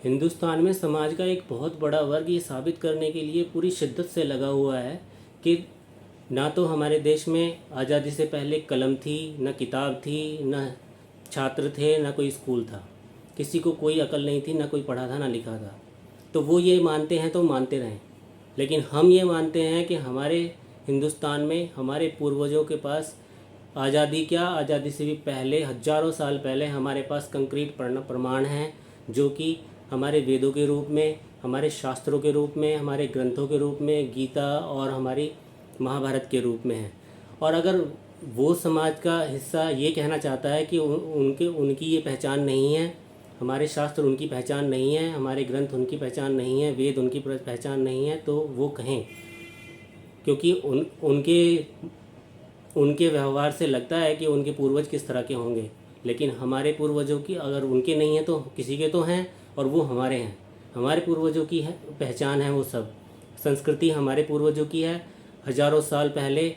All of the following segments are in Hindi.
हिंदुस्तान में समाज का एक बहुत बड़ा वर्ग ये साबित करने के लिए पूरी शिद्दत से लगा हुआ है कि ना तो हमारे देश में आज़ादी से पहले कलम थी, न किताब थी, न छात्र थे, न कोई स्कूल था। किसी को कोई अकल नहीं थी, ना कोई पढ़ा था ना लिखा था। तो वो ये मानते हैं तो मानते रहें, लेकिन हम ये मानते हैं कि हमारे हिंदुस्तान में हमारे पूर्वजों के पास आज़ादी क्या, आज़ादी से भी पहले हज़ारों साल पहले हमारे पास कंक्रीट प्रमाण हैं, जो कि हमारे वेदों के रूप में, हमारे शास्त्रों के रूप में, हमारे ग्रंथों के रूप में, गीता और हमारी महाभारत के रूप में हैं। और अगर वो समाज का हिस्सा ये कहना चाहता है कि उनकी ये पहचान नहीं है, हमारे शास्त्र उनकी पहचान नहीं है, हमारे ग्रंथ उनकी पहचान नहीं है, वेद उनकी पहचान नहीं है, तो वो कहें। क्योंकि उनके व्यवहार से लगता है कि उनके पूर्वज किस तरह के होंगे, लेकिन हमारे पूर्वजों की अगर उनके नहीं है तो किसी के तो हैं, और वो हमारे हैं। हमारे पूर्वजों की है पहचान है वो सब। संस्कृति हमारे पूर्वजों की है। हज़ारों साल पहले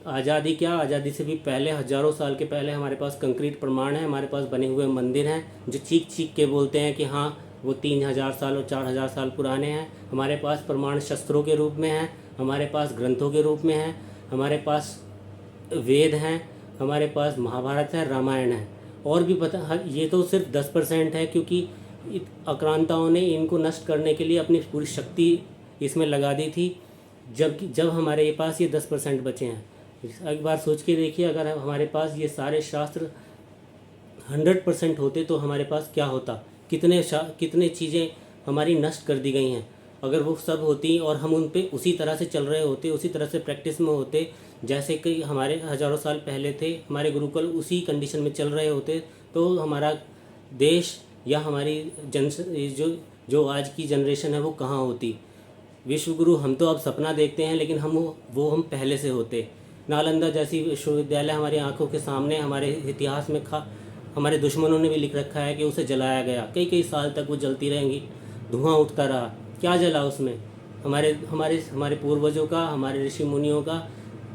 आज़ादी क्या, आज़ादी से भी पहले हज़ारों साल के पहले हमारे पास कंक्रीट प्रमाण है, हमारे पास बने हुए मंदिर हैं जो चीख चीख के बोलते हैं कि हाँ वो 3000 साल और 4000 साल पुराने हैं। हमारे पास प्रमाण शस्त्रों के रूप में हैं, हमारे पास ग्रंथों के रूप में हैं, हमारे पास वेद हैं, हमारे पास महाभारत है, रामायण है। और भी पता, ये तो सिर्फ 10% है, क्योंकि आक्रांताओं ने इनको नष्ट करने के लिए अपनी पूरी शक्ति इसमें लगा दी थी। जब हमारे पास ये 10% बचे हैं। एक बार सोच के देखिए, अगर हमारे पास ये सारे शास्त्र 100% होते तो हमारे पास क्या होता। कितने चीज़ें हमारी नष्ट कर दी गई हैं। अगर वो सब होती और हम उन पे उसी तरह से चल रहे होते, उसी तरह से प्रैक्टिस में होते जैसे कि हमारे हज़ारों साल पहले थे, हमारे गुरुकुल उसी कंडीशन में चल रहे होते, तो हमारा देश या हमारी जो आज की जनरेशन है वो कहाँ होती। विश्वगुरु हम तो अब सपना देखते हैं, लेकिन हम पहले से होते। नालंदा जैसी विश्वविद्यालय हमारी आंखों के सामने, हमारे इतिहास में हमारे दुश्मनों ने भी लिख रखा है कि उसे जलाया गया। कई कई साल तक वो जलती रहेंगी, धुआं उठता रहा। क्या जला उसमें? हमारे हमारे हमारे पूर्वजों का, हमारे ऋषि मुनियों का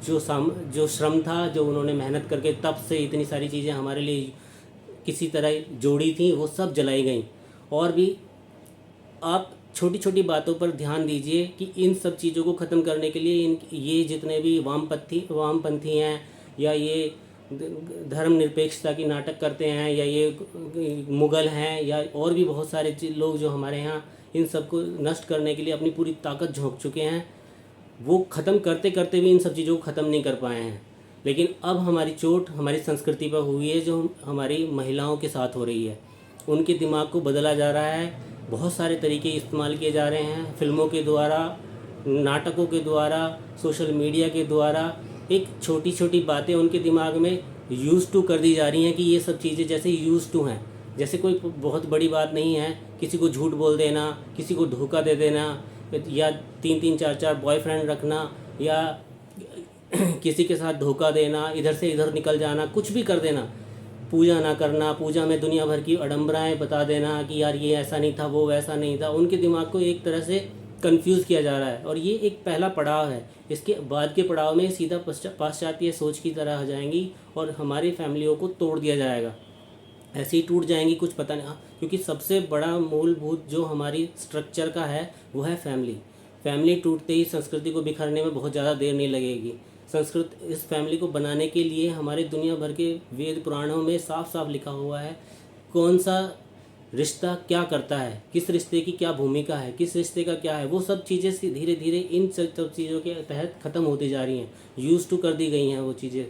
जो श्रम था, जो उन्होंने मेहनत करके तप से इतनी सारी चीज़ें हमारे लिए किसी तरह जोड़ी थी, वो सब जलाई गई। और भी आप छोटी छोटी बातों पर ध्यान दीजिए कि इन सब चीज़ों को ख़त्म करने के लिए ये जितने भी वामपंथी हैं, या ये धर्मनिरपेक्षता की नाटक करते हैं, या ये मुग़ल हैं, या और भी बहुत सारे लोग जो हमारे यहाँ इन सब को नष्ट करने के लिए अपनी पूरी ताकत झोंक चुके हैं, वो ख़त्म करते करते भी इन सब चीज़ों को ख़त्म नहीं कर पाए हैं। लेकिन अब हमारी चोट हमारी संस्कृति पर हुई है, जो हमारी महिलाओं के साथ हो रही है। उनके दिमाग को बदला जा रहा है, बहुत सारे तरीके इस्तेमाल किए जा रहे हैं, फिल्मों के द्वारा, नाटकों के द्वारा, सोशल मीडिया के द्वारा। एक छोटी छोटी बातें उनके दिमाग में यूज़ टू कर दी जा रही हैं कि ये सब चीज़ें जैसे यूज़ टू हैं, जैसे कोई बहुत बड़ी बात नहीं है। किसी को झूठ बोल देना, किसी को धोखा दे देना, या 3-3 4-4 बॉयफ्रेंड रखना, या किसी के साथ धोखा देना, इधर से इधर निकल जाना, कुछ भी कर देना, पूजा ना करना, पूजा में दुनिया भर की आडंबराएं बता देना कि यार ये ऐसा नहीं था, वो वैसा नहीं था। उनके दिमाग को एक तरह से कंफ्यूज किया जा रहा है, और ये एक पहला पड़ाव है। इसके बाद के पड़ाव में सीधा पाश्चात्य सोच की तरह आ जाएंगी, और हमारी फैमिलियों को तोड़ दिया जाएगा। ऐसे ही टूट जाएंगी, कुछ पता नहीं। क्योंकि सबसे बड़ा मूलभूत जो हमारी स्ट्रक्चर का है वो है फैमिली। फैमिली टूटते ही संस्कृति को बिखरने में बहुत ज़्यादा देर नहीं लगेगी। इस फैमिली को बनाने के लिए हमारे दुनिया भर के वेद पुराणों में साफ साफ लिखा हुआ है कौन सा रिश्ता क्या करता है, किस रिश्ते की क्या भूमिका है, किस रिश्ते का क्या है। वो सब चीज़ें धीरे धीरे इन सब चीज़ों के तहत ख़त्म होती जा रही हैं, यूज़ टू कर दी गई हैं वो चीज़ें।